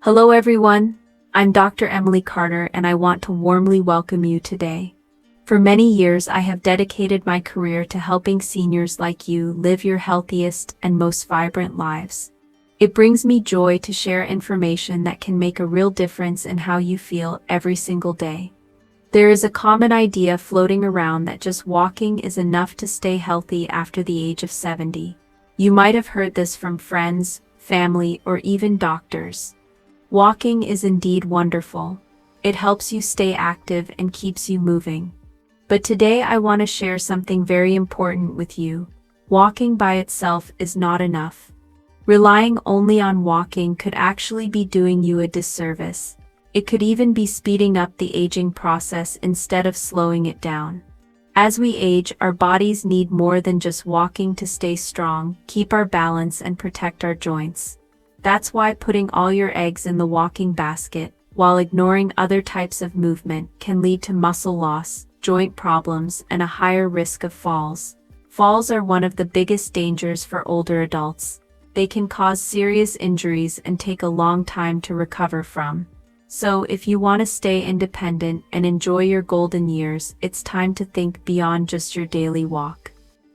Hello everyone, I'm Dr. Emily Carter and I want to warmly welcome you today. For many years I have dedicated my career to helping seniors like you live your healthiest and most vibrant lives. It brings me joy to share information that can make a real difference in how you feel every single day. There is a common idea floating around that just walking is enough to stay healthy after the age of 70. You might have heard this from friends, family, or even doctors. Walking is indeed wonderful. It helps you stay active and keeps you moving. But today I want to share something very important with you. Walking by itself is not enough. Relying only on walking could actually be doing you a disservice. It could even be speeding up the aging process instead of slowing it down. As we age, our bodies need more than just walking to stay strong, keep our balance, and protect our joints. That's why putting all your eggs in the walking basket, while ignoring other types of movement, can lead to muscle loss, joint problems, and a higher risk of falls. Falls are one of the biggest dangers for older adults. They can cause serious injuries and take a long time to recover from. So, if you want to stay independent and enjoy your golden years, it's time to think beyond just your daily walk.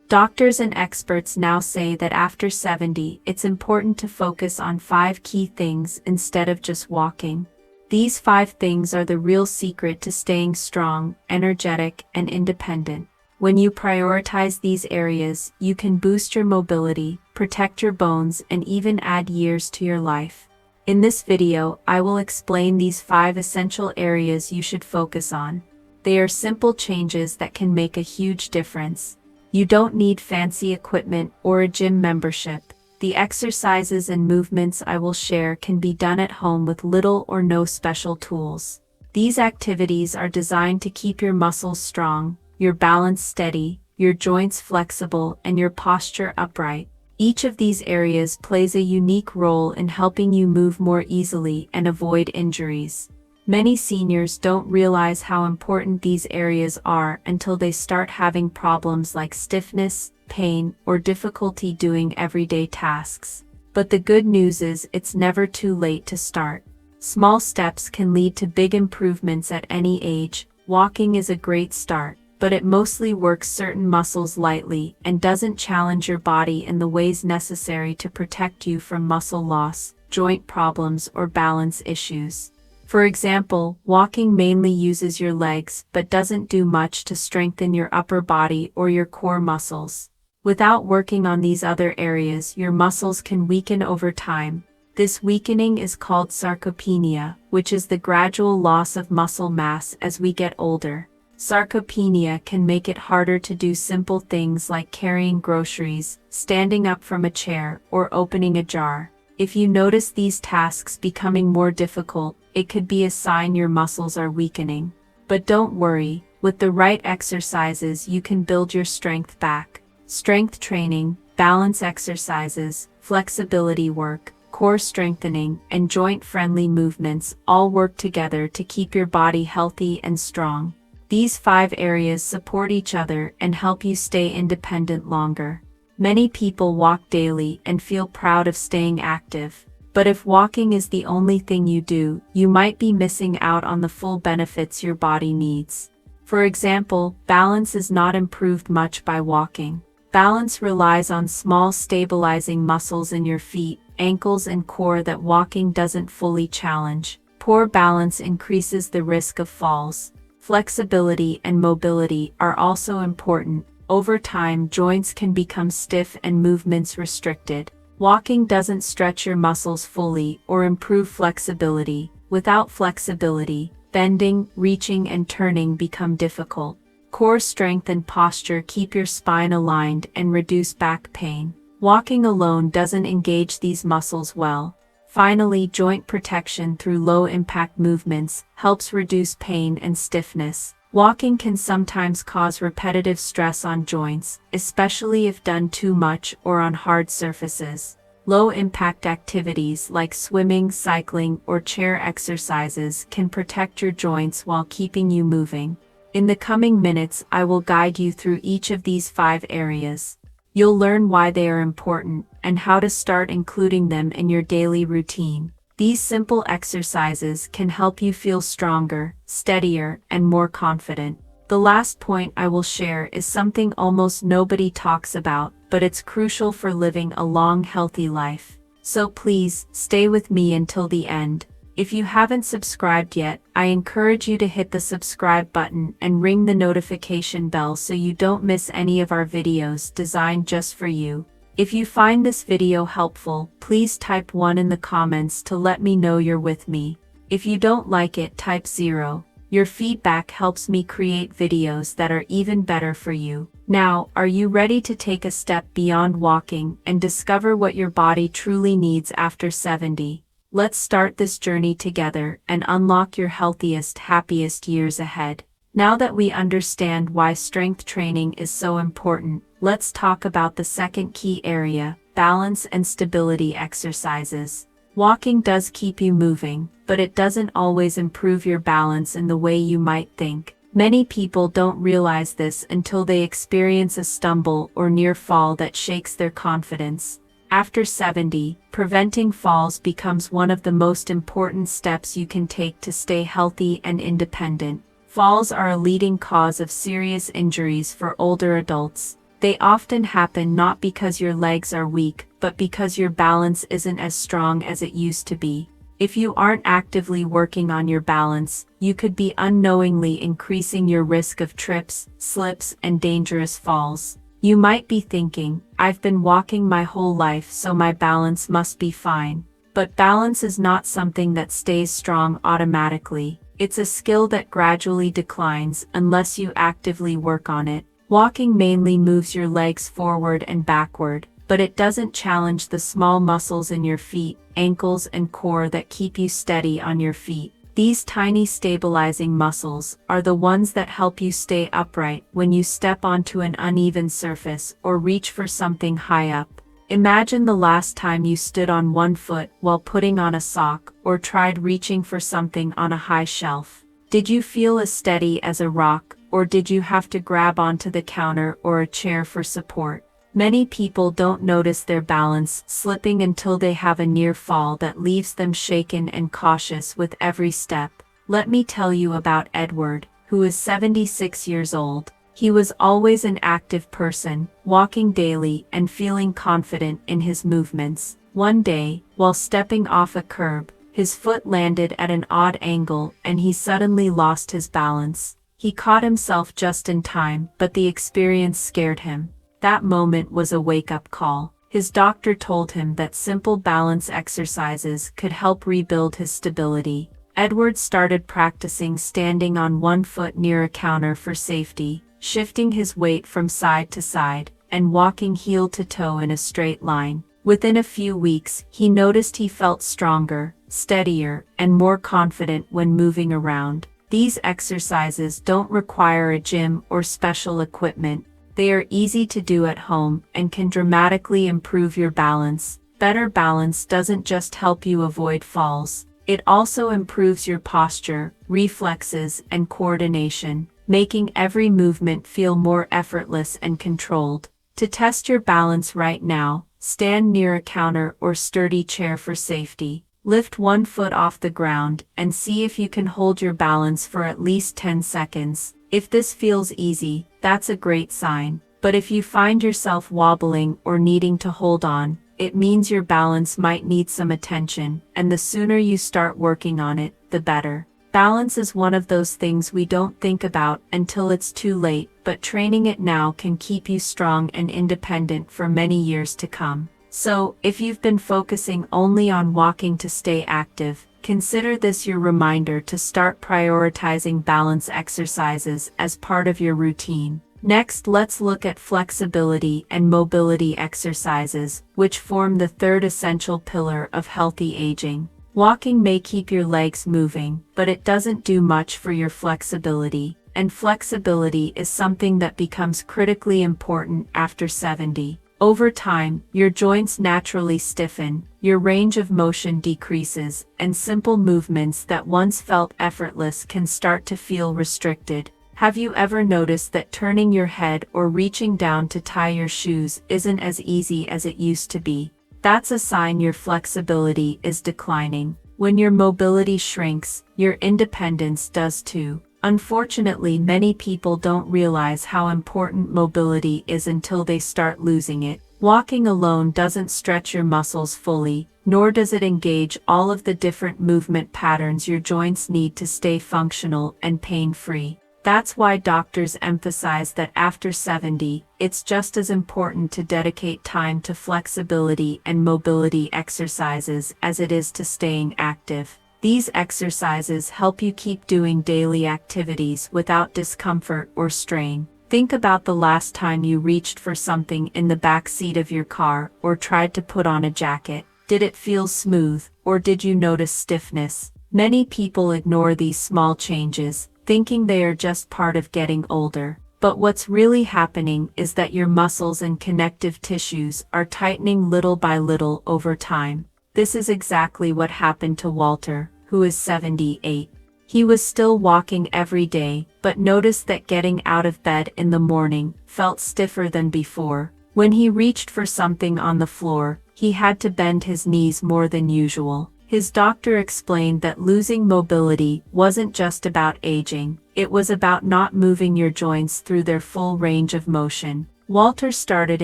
Doctors and experts now say that after 70, it's important to focus on 5 key things instead of just walking. These 5 things are the real secret to staying strong, energetic, and independent. When you prioritize these areas, you can boost your mobility, protect your bones, and even add years to your life. In this video, I will explain these 5 essential areas you should focus on. They are simple changes that can make a huge difference. You don't need fancy equipment or a gym membership. The exercises and movements I will share can be done at home with little or no special tools. These activities are designed to keep your muscles strong, your balance steady, your joints flexible, and your posture upright. Each of these areas plays a unique role in helping you move more easily and avoid injuries. Many seniors don't realize how important these areas are until they start having problems like stiffness, pain, or difficulty doing everyday tasks. But the good news is it's never too late to start. Small steps can lead to big improvements at any age. Walking is a great start, but it mostly works certain muscles lightly and doesn't challenge your body in the ways necessary to protect you from muscle loss, joint problems, or balance issues. For example, walking mainly uses your legs but doesn't do much to strengthen your upper body or your core muscles. Without working on these other areas, your muscles can weaken over time. This weakening is called sarcopenia, which is the gradual loss of muscle mass as we get older. Sarcopenia can make it harder to do simple things like carrying groceries, standing up from a chair, or opening a jar. If you notice these tasks becoming more difficult, it could be a sign your muscles are weakening. But don't worry, with the right exercises you can build your strength back. Strength training, balance exercises, flexibility work, core strengthening, and joint-friendly movements all work together to keep your body healthy and strong. These 5 areas support each other and help you stay independent longer. Many people walk daily and feel proud of staying active. But if walking is the only thing you do, you might be missing out on the full benefits your body needs. For example, balance is not improved much by walking. Balance relies on small stabilizing muscles in your feet, ankles, and core that walking doesn't fully challenge. Poor balance increases the risk of falls. Flexibility and mobility are also important. Over time, joints can become stiff and movements restricted. Walking doesn't stretch your muscles fully or improve flexibility. Without flexibility, bending, reaching, and turning become difficult. Core strength and posture keep your spine aligned and reduce back pain. Walking alone doesn't engage these muscles well. Finally, joint protection through low-impact movements helps reduce pain and stiffness. Walking can sometimes cause repetitive stress on joints, especially if done too much or on hard surfaces. Low-impact activities like swimming, cycling, or chair exercises can protect your joints while keeping you moving. In the coming minutes, I will guide you through each of these 5 areas. You'll learn why they are important and how to start including them in your daily routine. These simple exercises can help you feel stronger, steadier, and more confident. The last point I will share is something almost nobody talks about, but it's crucial for living a long, healthy life. So please, stay with me until the end. If you haven't subscribed yet, I encourage you to hit the subscribe button and ring the notification bell so you don't miss any of our videos designed just for you. If you find this video helpful, please type 1 in the comments to let me know you're with me. If you don't like it, type 0. Your feedback helps me create videos that are even better for you. Now, are you ready to take a step beyond walking and discover what your body truly needs after 70? Let's start this journey together and unlock your healthiest, happiest years ahead. Now that we understand why strength training is so important, let's talk about the second key area, balance and stability exercises. Walking does keep you moving, but it doesn't always improve your balance in the way you might think. Many people don't realize this until they experience a stumble or near fall that shakes their confidence. After 70, preventing falls becomes one of the most important steps you can take to stay healthy and independent. Falls are a leading cause of serious injuries for older adults. They often happen not because your legs are weak, but because your balance isn't as strong as it used to be. If you aren't actively working on your balance, you could be unknowingly increasing your risk of trips, slips, and dangerous falls. You might be thinking, I've been walking my whole life, so my balance must be fine. But balance is not something that stays strong automatically. It's a skill that gradually declines unless you actively work on it. Walking mainly moves your legs forward and backward, but it doesn't challenge the small muscles in your feet, ankles, and core that keep you steady on your feet. These tiny stabilizing muscles are the ones that help you stay upright when you step onto an uneven surface or reach for something high up. Imagine the last time you stood on one foot while putting on a sock or tried reaching for something on a high shelf. Did you feel as steady as a rock, or did you have to grab onto the counter or a chair for support? Many people don't notice their balance slipping until they have a near fall that leaves them shaken and cautious with every step. Let me tell you about Edward, who is 76 years old. He was always an active person, walking daily and feeling confident in his movements. One day, while stepping off a curb, his foot landed at an odd angle and he suddenly lost his balance. He caught himself just in time, but the experience scared him. That moment was a wake-up call. His doctor told him that simple balance exercises could help rebuild his stability. Edward started practicing standing on one foot near a counter for safety, shifting his weight from side to side, and walking heel to toe in a straight line. Within a few weeks, he noticed he felt stronger, steadier, and more confident when moving around. These exercises don't require a gym or special equipment. They are easy to do at home and can dramatically improve your balance. Better balance doesn't just help you avoid falls. It also improves your posture, reflexes, and coordination, making every movement feel more effortless and controlled. To test your balance right now, stand near a counter or sturdy chair for safety. Lift one foot off the ground and see if you can hold your balance for at least 10 seconds. If this feels easy, that's a great sign. But if you find yourself wobbling or needing to hold on, it means your balance might need some attention, and the sooner you start working on it, the better. Balance is one of those things we don't think about until it's too late, but training it now can keep you strong and independent for many years to come. So, if you've been focusing only on walking to stay active, consider this your reminder to start prioritizing balance exercises as part of your routine. Next, let's look at flexibility and mobility exercises, which form the third essential pillar of healthy aging. Walking may keep your legs moving, but it doesn't do much for your flexibility, and flexibility is something that becomes critically important after 70. Over time, your joints naturally stiffen, your range of motion decreases, and simple movements that once felt effortless can start to feel restricted. Have you ever noticed that turning your head or reaching down to tie your shoes isn't as easy as it used to be? That's a sign your flexibility is declining. When your mobility shrinks, your independence does too. Unfortunately, many people don't realize how important mobility is until they start losing it. Walking alone doesn't stretch your muscles fully, nor does it engage all of the different movement patterns your joints need to stay functional and pain-free. That's why doctors emphasize that after 70, it's just as important to dedicate time to flexibility and mobility exercises as it is to staying active. These exercises help you keep doing daily activities without discomfort or strain. Think about the last time you reached for something in the back seat of your car or tried to put on a jacket. Did it feel smooth, or did you notice stiffness? Many people ignore these small changes, thinking they are just part of getting older. But what's really happening is that your muscles and connective tissues are tightening little by little over time. This is exactly what happened to Walter, who is 78. He was still walking every day, but noticed that getting out of bed in the morning felt stiffer than before. When he reached for something on the floor, he had to bend his knees more than usual. His doctor explained that losing mobility wasn't just about aging, it was about not moving your joints through their full range of motion. Walter started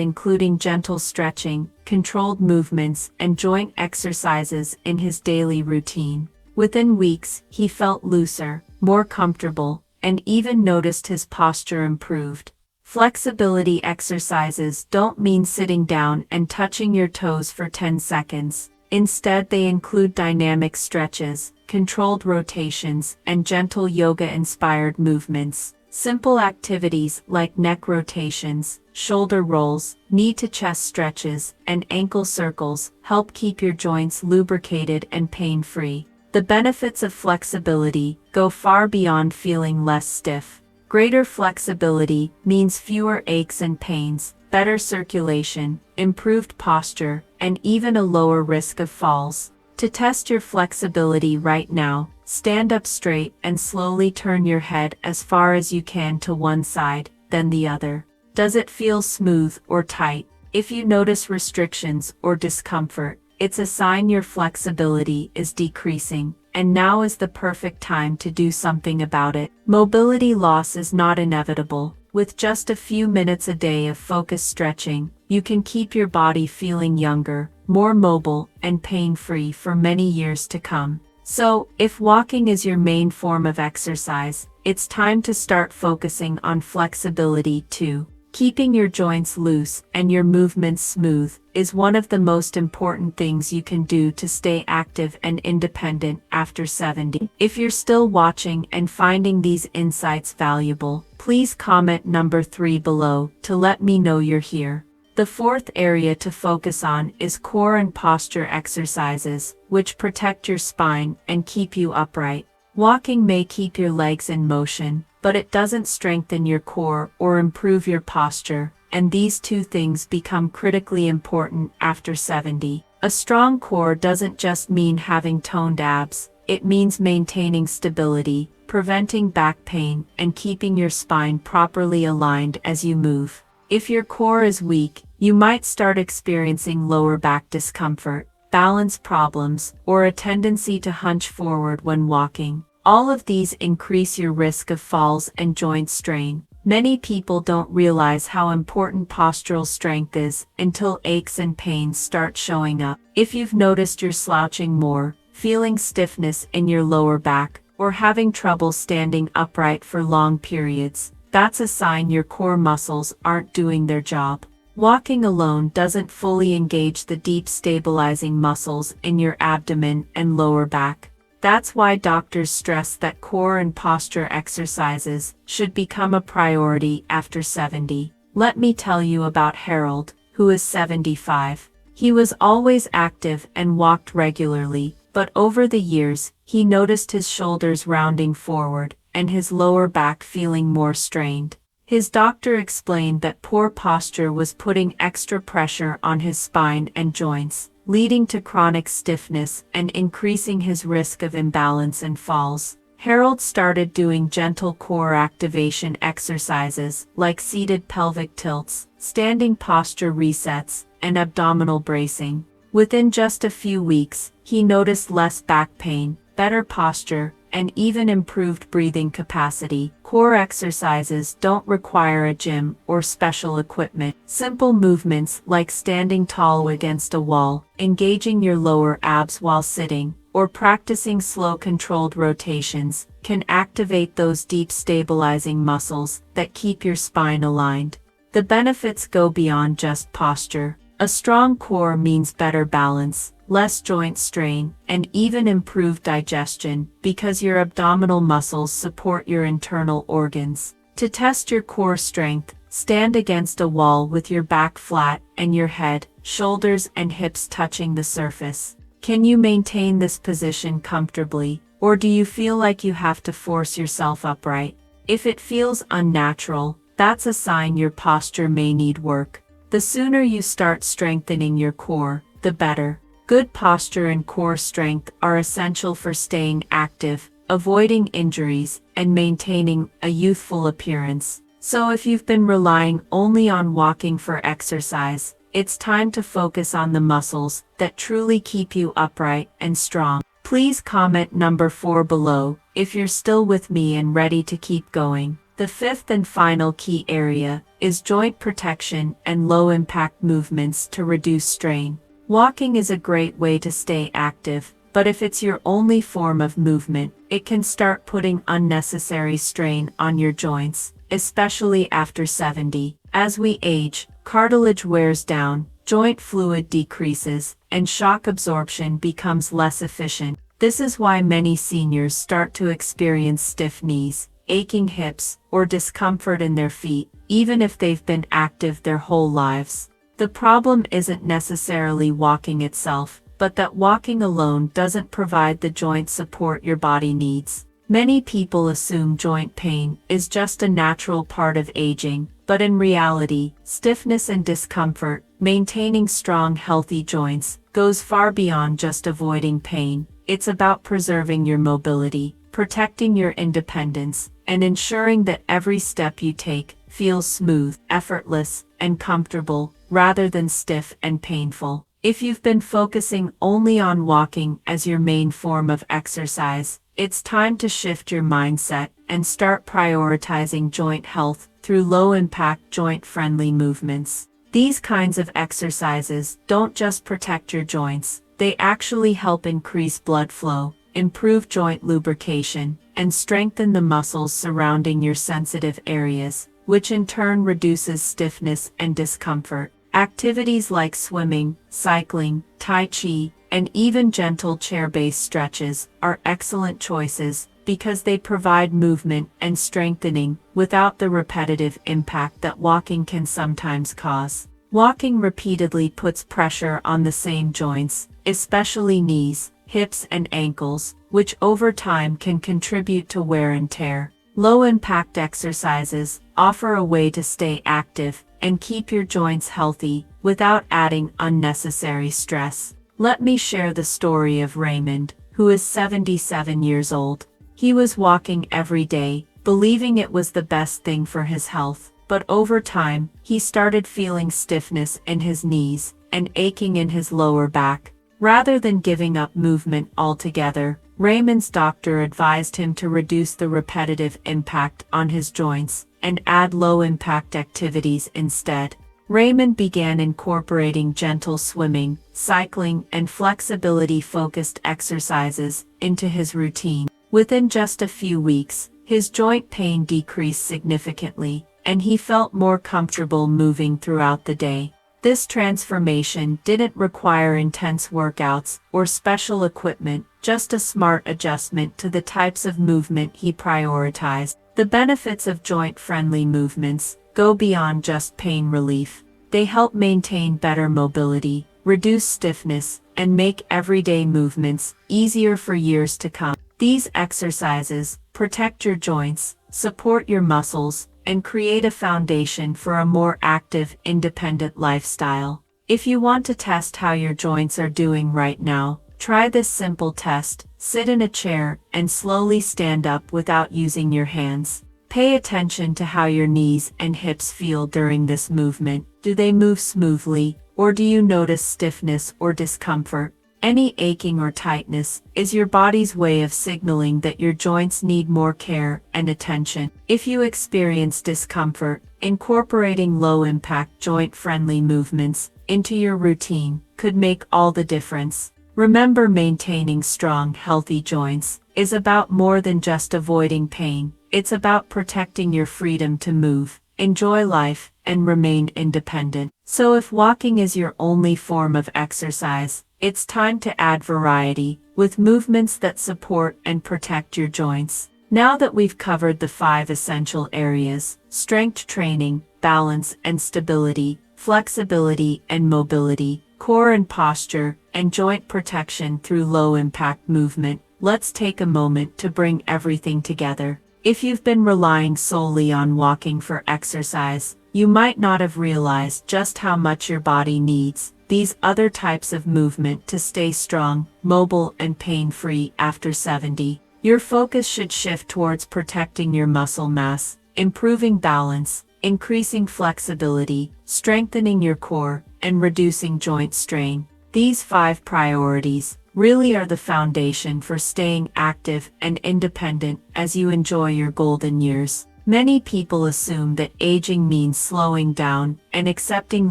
including gentle stretching, controlled movements, and joint exercises in his daily routine. Within weeks, he felt looser, more comfortable, and even noticed his posture improved. Flexibility exercises don't mean sitting down and touching your toes for 10 seconds. Instead, they include dynamic stretches, controlled rotations, and gentle yoga-inspired movements. Simple activities like neck rotations, shoulder rolls, knee-to-chest stretches, and ankle circles help keep your joints lubricated and pain-free. The benefits of flexibility go far beyond feeling less stiff. Greater flexibility means fewer aches and pains, better circulation, improved posture, and even a lower risk of falls. To test your flexibility right now, stand up straight and slowly turn your head as far as you can to one side, then the other. Does it feel smooth or tight? If you notice restrictions or discomfort, it's a sign your flexibility is decreasing, and now is the perfect time to do something about it. Mobility loss is not inevitable. With just a few minutes a day of focused stretching, you can keep your body feeling younger, more mobile, and pain-free for many years to come. So, if walking is your main form of exercise, it's time to start focusing on flexibility too. Keeping your joints loose and your movements smooth is one of the most important things you can do to stay active and independent after 70. If you're still watching and finding these insights valuable, please comment number 3 below to let me know you're here. The fourth area to focus on is core and posture exercises, which protect your spine and keep you upright. Walking may keep your legs in motion, but it doesn't strengthen your core or improve your posture, and these two things become critically important after 70. A strong core doesn't just mean having toned abs, it means maintaining stability, preventing back pain, and keeping your spine properly aligned as you move. If your core is weak, you might start experiencing lower back discomfort, balance problems, or a tendency to hunch forward when walking. All of these increase your risk of falls and joint strain. Many people don't realize how important postural strength is until aches and pains start showing up. If you've noticed you're slouching more, feeling stiffness in your lower back, or having trouble standing upright for long periods, that's a sign your core muscles aren't doing their job. Walking alone doesn't fully engage the deep stabilizing muscles in your abdomen and lower back. That's why doctors stress that core and posture exercises should become a priority after 70. Let me tell you about Harold, who is 75. He was always active and walked regularly, but over the years, he noticed his shoulders rounding forward and his lower back feeling more strained. His doctor explained that poor posture was putting extra pressure on his spine and joints, leading to chronic stiffness and increasing his risk of imbalance and falls. Harold started doing gentle core activation exercises like seated pelvic tilts, standing posture resets, and abdominal bracing. Within just a few weeks, he noticed less back pain, better posture, and even improved breathing capacity. Core exercises don't require a gym or special equipment. Simple movements like standing tall against a wall, engaging your lower abs while sitting, or practicing slow controlled rotations can activate those deep stabilizing muscles that keep your spine aligned. The benefits go beyond just posture. A strong core means better balance, less joint strain, and even improved digestion because your abdominal muscles support your internal organs. To test your core strength, stand against a wall with your back flat and your head, shoulders, and hips touching the surface. Can you maintain this position comfortably, or do you feel like you have to force yourself upright? If it feels unnatural, that's a sign your posture may need work. The sooner you start strengthening your core, the better. Good posture and core strength are essential for staying active, avoiding injuries, and maintaining a youthful appearance. So if you've been relying only on walking for exercise, it's time to focus on the muscles that truly keep you upright and strong. Please comment number 4 below if you're still with me and ready to keep going. The fifth and final key area is joint protection and low-impact movements to reduce strain. Walking is a great way to stay active, but if it's your only form of movement, it can start putting unnecessary strain on your joints, especially after 70. As we age, cartilage wears down, joint fluid decreases, and shock absorption becomes less efficient. This is why many seniors start to experience stiff knees, aching hips, or discomfort in their feet, even if they've been active their whole lives. The problem isn't necessarily walking itself, but that walking alone doesn't provide the joint support your body needs. Many people assume joint pain is just a natural part of aging, but in reality, stiffness and discomfort, maintaining strong, healthy joints, goes far beyond just avoiding pain. It's about preserving your mobility, protecting your independence, and ensuring that every step you take feels smooth, effortless, and comfortable, rather than stiff and painful. If you've been focusing only on walking as your main form of exercise, it's time to shift your mindset and start prioritizing joint health through low-impact, joint-friendly movements. These kinds of exercises don't just protect your joints, they actually help increase blood flow, improve joint lubrication, and strengthen the muscles surrounding your sensitive areas, which in turn reduces stiffness and discomfort. Activities like swimming, cycling, tai chi, and even gentle chair-based stretches are excellent choices because they provide movement and strengthening without the repetitive impact that walking can sometimes cause. Walking repeatedly puts pressure on the same joints, especially knees, hips, and ankles, which over time can contribute to wear and tear. Low-impact exercises offer a way to stay active and keep your joints healthy without adding unnecessary stress. Let me share the story of Raymond, who is 77 years old. He was walking every day, believing it was the best thing for his health, but over time, he started feeling stiffness in his knees and aching in his lower back. Rather than giving up movement altogether, Raymond's doctor advised him to reduce the repetitive impact on his joints and add low-impact activities instead. Raymond began incorporating gentle swimming, cycling, and flexibility-focused exercises into his routine. Within just a few weeks, his joint pain decreased significantly, and he felt more comfortable moving throughout the day. This transformation didn't require intense workouts or special equipment, just a smart adjustment to the types of movement he prioritized. The benefits of joint-friendly movements go beyond just pain relief. They help maintain better mobility, reduce stiffness, and make everyday movements easier for years to come. These exercises protect your joints, support your muscles, and create a foundation for a more active, independent lifestyle. If you want to test how your joints are doing right now, try this simple test. Sit in a chair and slowly stand up without using your hands. Pay attention to how your knees and hips feel during this movement. Do they move smoothly, Or do you notice stiffness or discomfort? Any aching or tightness is your body's way of signaling that your joints need more care and attention. If you experience discomfort, incorporating low-impact joint-friendly movements into your routine could make all the difference. Remember, maintaining strong, healthy joints is about more than just avoiding pain. It's about protecting your freedom to move, enjoy life, and remain independent. So if walking is your only form of exercise, it's time to add variety with movements that support and protect your joints. Now that we've covered the 5 essential areas: strength training, balance and stability, flexibility and mobility, core and posture, and joint protection through low-impact movement, let's take a moment to bring everything together. If you've been relying solely on walking for exercise, you might not have realized just how much your body needs these other types of movement to stay strong, mobile, and pain-free after 70. Your focus should shift towards protecting your muscle mass, improving balance, increasing flexibility, strengthening your core, and reducing joint strain. These 5 priorities really are the foundation for staying active and independent as you enjoy your golden years. Many people assume that aging means slowing down and accepting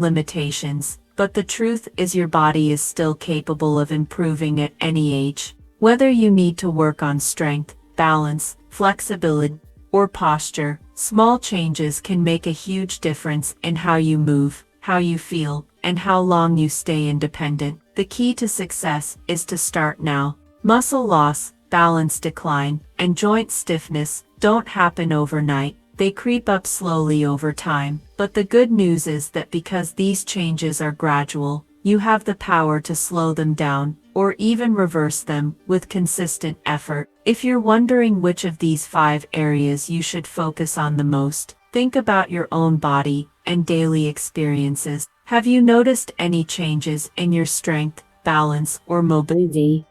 limitations, but the truth is your body is still capable of improving at any age. Whether you need to work on strength, balance, flexibility, or posture, small changes can make a huge difference in how you move, how you feel, and how long you stay independent. The key to success is to start now. Muscle loss, balance decline, and joint stiffness don't happen overnight. They creep up slowly over time. But the good news is that because these changes are gradual, you have the power to slow them down or even reverse them with consistent effort. If you're wondering which of these 5 areas you should focus on the most, think about your own body and daily experiences. Have you noticed any changes in your strength, balance, or mobility?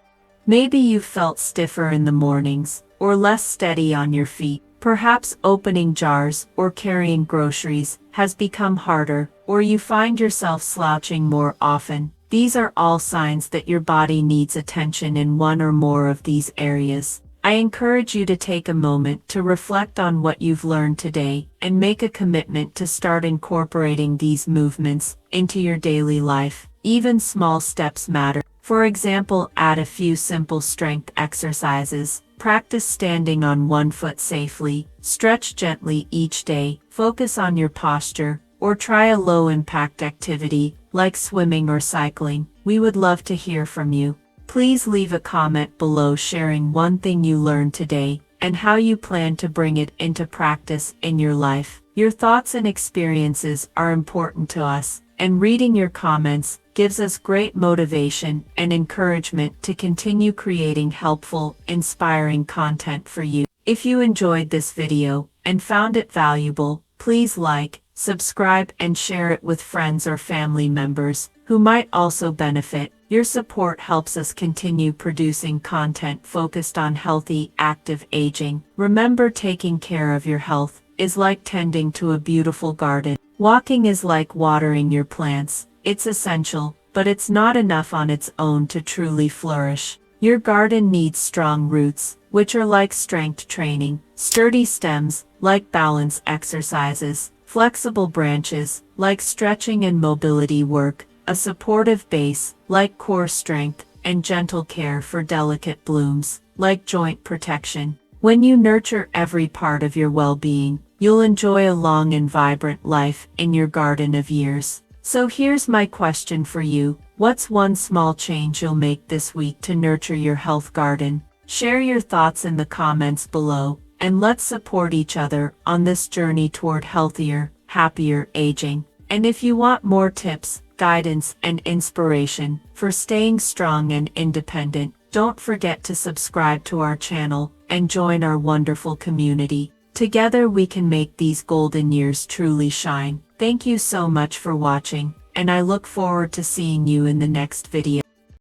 Maybe you felt stiffer in the mornings, or less steady on your feet. Perhaps opening jars or carrying groceries has become harder, or you find yourself slouching more often. These are all signs that your body needs attention in one or more of these areas. I encourage you to take a moment to reflect on what you've learned today and make a commitment to start incorporating these movements into your daily life. Even small steps matter. For example, add a few simple strength exercises. Practice standing on one foot safely, stretch gently each day, focus on your posture, or try a low-impact activity like swimming or cycling. We would love to hear from you. Please leave a comment below sharing one thing you learned today and how you plan to bring it into practice in your life. Your thoughts and experiences are important to us, and reading your comments gives us great motivation and encouragement to continue creating helpful, inspiring content for you. If you enjoyed this video and found it valuable, please like, subscribe, and share it with friends or family members who might also benefit. Your support helps us continue producing content focused on healthy, active aging. Remember, taking care of your health is like tending to a beautiful garden. Walking is like watering your plants. It's essential, but it's not enough on its own to truly flourish. Your garden needs strong roots, which are like strength training, sturdy stems, like balance exercises, flexible branches, like stretching and mobility work, a supportive base, like core strength, and gentle care for delicate blooms, like joint protection. When you nurture every part of your well-being, you'll enjoy a long and vibrant life in your garden of years. So here's my question for you. What's one small change you'll make this week to nurture your health garden? Share your thoughts in the comments below, and let's support each other on this journey toward healthier, happier aging. And if you want more tips, guidance, and inspiration for staying strong and independent, don't forget to subscribe to our channel and join our wonderful community. Together we can make these golden years truly shine. Thank you so much for watching, and I look forward to seeing you in the next video.